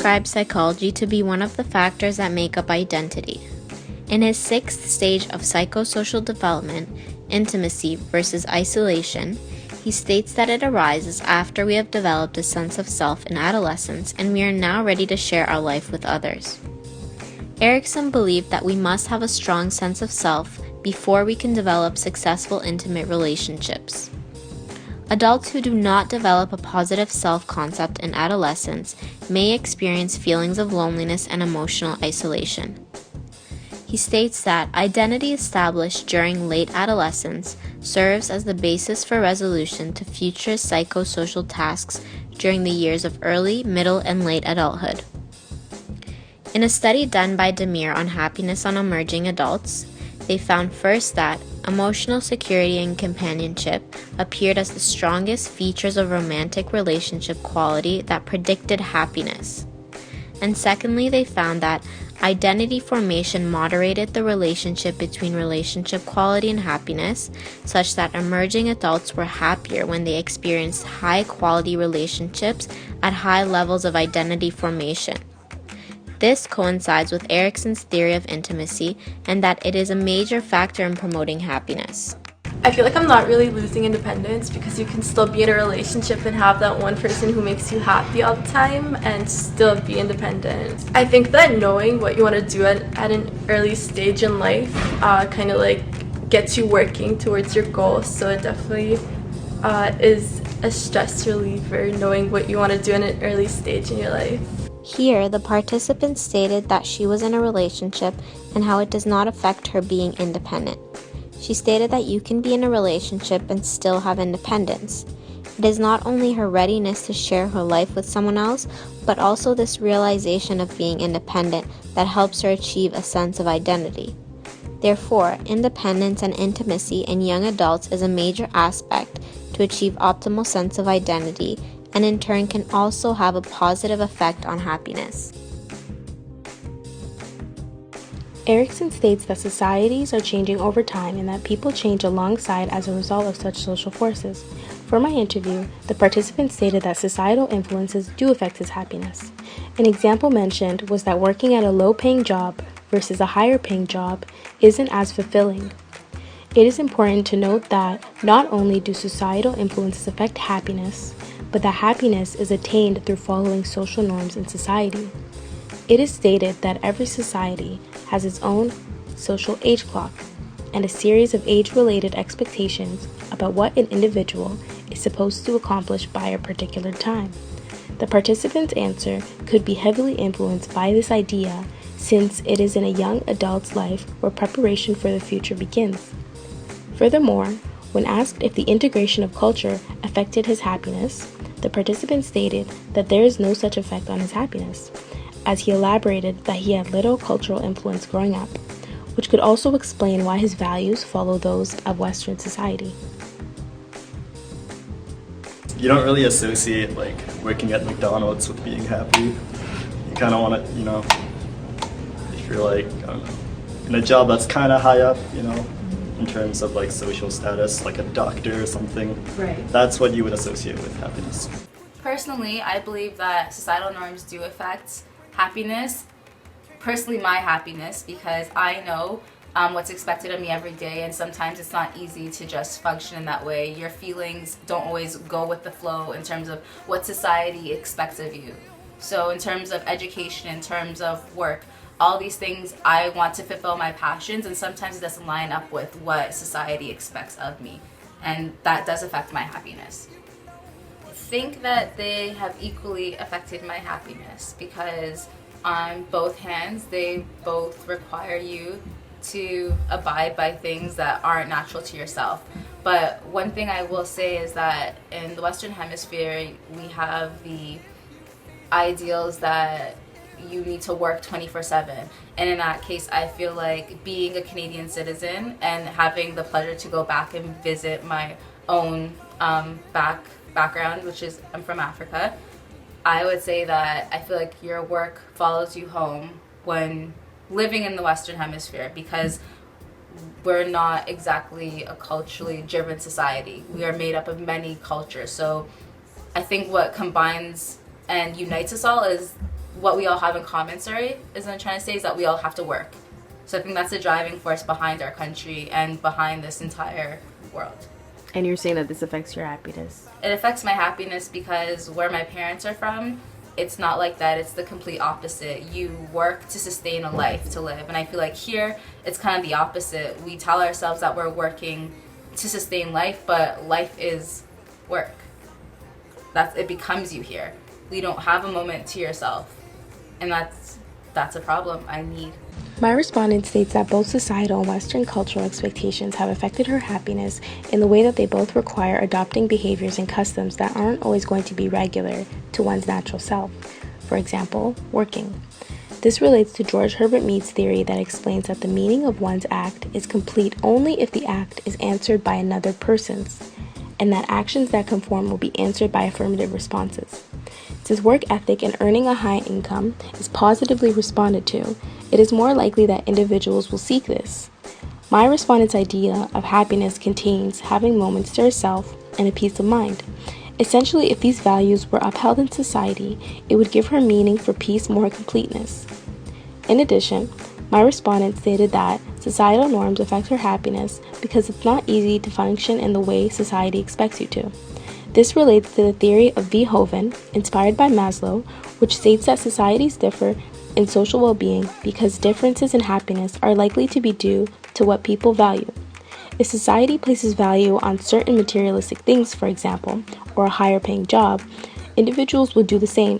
describes psychology to be one of the factors that make up identity. In his 6th stage of psychosocial development, intimacy versus isolation, he states that it arises after we have developed a sense of self in adolescence and we are now ready to share our life with others. Erikson believed that we must have a strong sense of self before we can develop successful intimate relationships. Adults who do not develop a positive self-concept in adolescence may experience feelings of loneliness and emotional isolation. He states that identity established during late adolescence serves as the basis for resolution to future psychosocial tasks during the years of early, middle, and late adulthood. In a study done by Demir on happiness on emerging adults, they found first that emotional security and companionship appeared as the strongest features of romantic relationship quality that predicted happiness. And secondly, they found that identity formation moderated the relationship between relationship quality and happiness, such that emerging adults were happier when they experienced high-quality relationships at high levels of identity formation. This coincides with Erikson's theory of intimacy and that it is a major factor in promoting happiness. I feel like I'm not really losing independence because you can still be in a relationship and have that one person who makes you happy all the time and still be independent. I think that knowing what you want to do at an early stage in life kind of like gets you working towards your goals, so it definitely is a stress reliever knowing what you want to do in an early stage in your life. Here, the participant stated that she was in a relationship and how it does not affect her being independent. She stated that you can be in a relationship and still have independence. It is not only her readiness to share her life with someone else, but also this realization of being independent that helps her achieve a sense of identity. Therefore, independence and intimacy in young adults is a major aspect to achieve optimal sense of identity, and in turn can also have a positive effect on happiness. Erikson states that societies are changing over time and that people change alongside as a result of such social forces. For my interview, the participant stated that societal influences do affect his happiness. An example mentioned was that working at a low-paying job versus a higher-paying job isn't as fulfilling. It is important to note that not only do societal influences affect happiness, but that happiness is attained through following social norms in society. It is stated that every society has its own social age clock and a series of age-related expectations about what an individual is supposed to accomplish by a particular time. The participant's answer could be heavily influenced by this idea since it is in a young adult's life where preparation for the future begins. Furthermore, when asked if the integration of culture affected his happiness, the participant stated that there is no such effect on his happiness, as he elaborated that he had little cultural influence growing up, which could also explain why his values follow those of Western society. You don't really associate like working at McDonald's with being happy. You kind of want to, if you're like, I don't know, in a job that's kind of high up, in terms of like social status, like a doctor or something. Right. That's what you would associate with happiness. Personally, I believe that societal norms do affect happiness. Personally, my happiness, because I know what's expected of me every day, and sometimes it's not easy to just function in that way. Your feelings don't always go with the flow in terms of what society expects of you. So in terms of education, in terms of work, all these things, I want to fulfill my passions, and sometimes it doesn't line up with what society expects of me, and that does affect my happiness. I think that they have equally affected my happiness because on both hands, they both require you to abide by things that aren't natural to yourself. But one thing I will say is that in the Western Hemisphere, we have the ideals that you need to work 24/7, and in that case I feel like being a Canadian citizen and having the pleasure to go back and visit my own background, which is I'm from Africa, I would say that I feel like your work follows you home when living in the Western Hemisphere, because we're not exactly a culturally driven society. We are made up of many cultures, so I think what combines and unites us all is what we all have in common, is what I'm trying to say, is that we all have to work. So I think that's the driving force behind our country and behind this entire world. And you're saying that this affects your happiness? It affects my happiness because where my parents are from, it's not like that. It's the complete opposite. You work to sustain a life to live. And I feel like here, it's kind of the opposite. We tell ourselves that we're working to sustain life, but life is work. It becomes you here. We don't have a moment to yourself. And that's a problem I need. My respondent states that both societal and Western cultural expectations have affected her happiness in the way that they both require adopting behaviors and customs that aren't always going to be regular to one's natural self. For example, working. This relates to George Herbert Mead's theory that explains that the meaning of one's act is complete only if the act is answered by another person's, and that actions that conform will be answered by affirmative responses. Since work ethic and earning a high income is positively responded to, it is more likely that individuals will seek this. My respondent's idea of happiness contains having moments to herself and a peace of mind. Essentially, if these values were upheld in society, it would give her meaning for peace more completeness. In addition, my respondent stated that societal norms affect her happiness because it's not easy to function in the way society expects you to. This relates to the theory of V. Hoven, inspired by Maslow, which states that societies differ in social well-being because differences in happiness are likely to be due to what people value. If society places value on certain materialistic things, for example, or a higher paying job, individuals will do the same.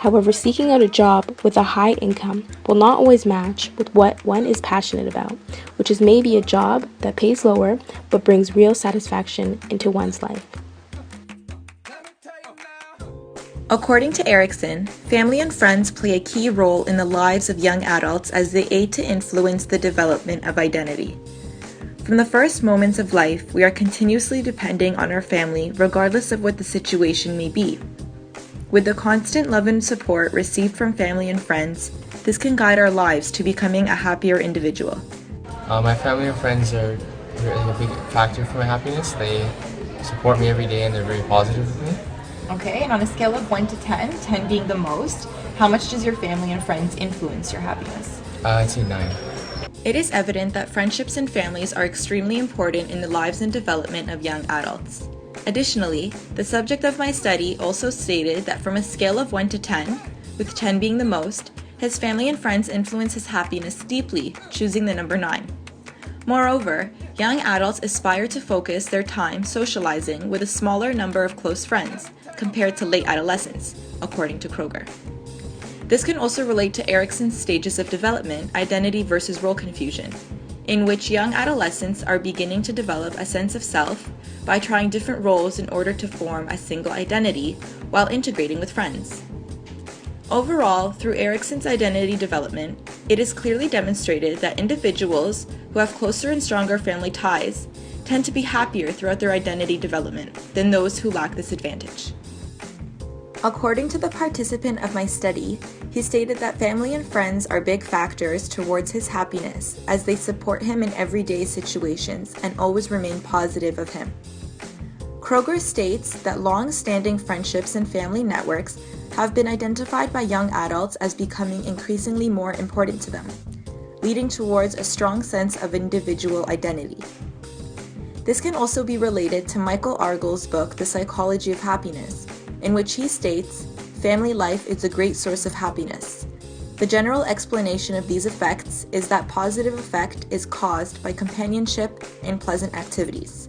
However, seeking out a job with a high income will not always match with what one is passionate about, which is maybe a job that pays lower but brings real satisfaction into one's life. According to Erikson, family and friends play a key role in the lives of young adults as they aid to influence the development of identity. From the first moments of life, we are continuously depending on our family regardless of what the situation may be. With the constant love and support received from family and friends, this can guide our lives to becoming a happier individual. My family and friends are a big factor for my happiness. They support me every day and they're very positive with me. Okay, and on a scale of 1 to 10, 10 being the most, how much does your family and friends influence your happiness? I'd say 9. It is evident that friendships and families are extremely important in the lives and development of young adults. Additionally, the subject of my study also stated that from a scale of 1 to 10, with 10 being the most, his family and friends influence his happiness deeply, choosing the number 9. Moreover, young adults aspire to focus their time socializing with a smaller number of close friends, compared to late adolescents, according to Kroger. This can also relate to Erikson's stages of development, identity versus role confusion, in which young adolescents are beginning to develop a sense of self by trying different roles in order to form a single identity while integrating with friends. Overall, through Erikson's identity development, it is clearly demonstrated that individuals who have closer and stronger family ties tend to be happier throughout their identity development than those who lack this advantage. According to the participant of my study, he stated that family and friends are big factors towards his happiness as they support him in everyday situations and always remain positive of him. Kroger states that long-standing friendships and family networks have been identified by young adults as becoming increasingly more important to them, leading towards a strong sense of individual identity. This can also be related to Michael Argle's book, The Psychology of Happiness, in which he states, family life is a great source of happiness. The general explanation of these effects is that positive effect is caused by companionship and pleasant activities.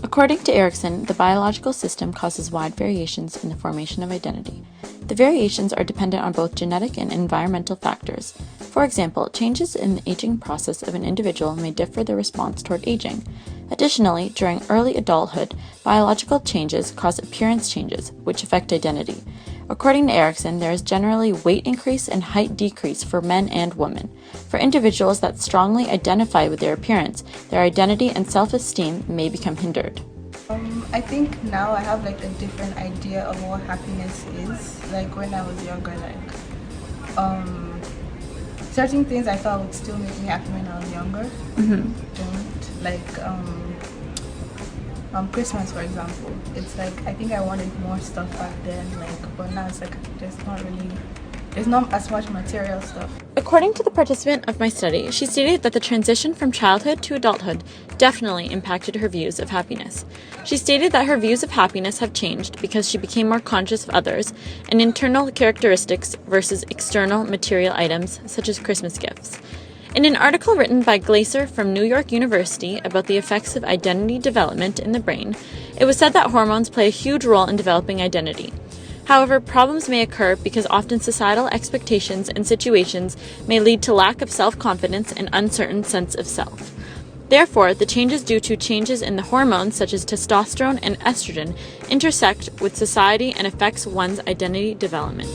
According to Erikson, the biological system causes wide variations in the formation of identity. The variations are dependent on both genetic and environmental factors. For example, changes in the aging process of an individual may differ their response toward aging. Additionally, during early adulthood, biological changes cause appearance changes, which affect identity. According to Erikson, there is generally weight increase and height decrease for men and women. For individuals that strongly identify with their appearance, their identity and self-esteem may become hindered. I think now I have a different idea of what happiness is. When I was younger, certain things I thought would still make me happy when I was younger. Don't Christmas, for example. It's like I think I wanted more stuff back then, but now it's like there's not as much material stuff. According to the participant of my study, she stated that the transition from childhood to adulthood definitely impacted her views of happiness. She stated that her views of happiness have changed because she became more conscious of others and internal characteristics versus external material items such as Christmas gifts. In an article written by Glaser from New York University about the effects of identity development in the brain, it was said that hormones play a huge role in developing identity. However, problems may occur because often societal expectations and situations may lead to lack of self-confidence and uncertain sense of self. Therefore, the changes due to changes in the hormones such as testosterone and estrogen intersect with society and affects one's identity development.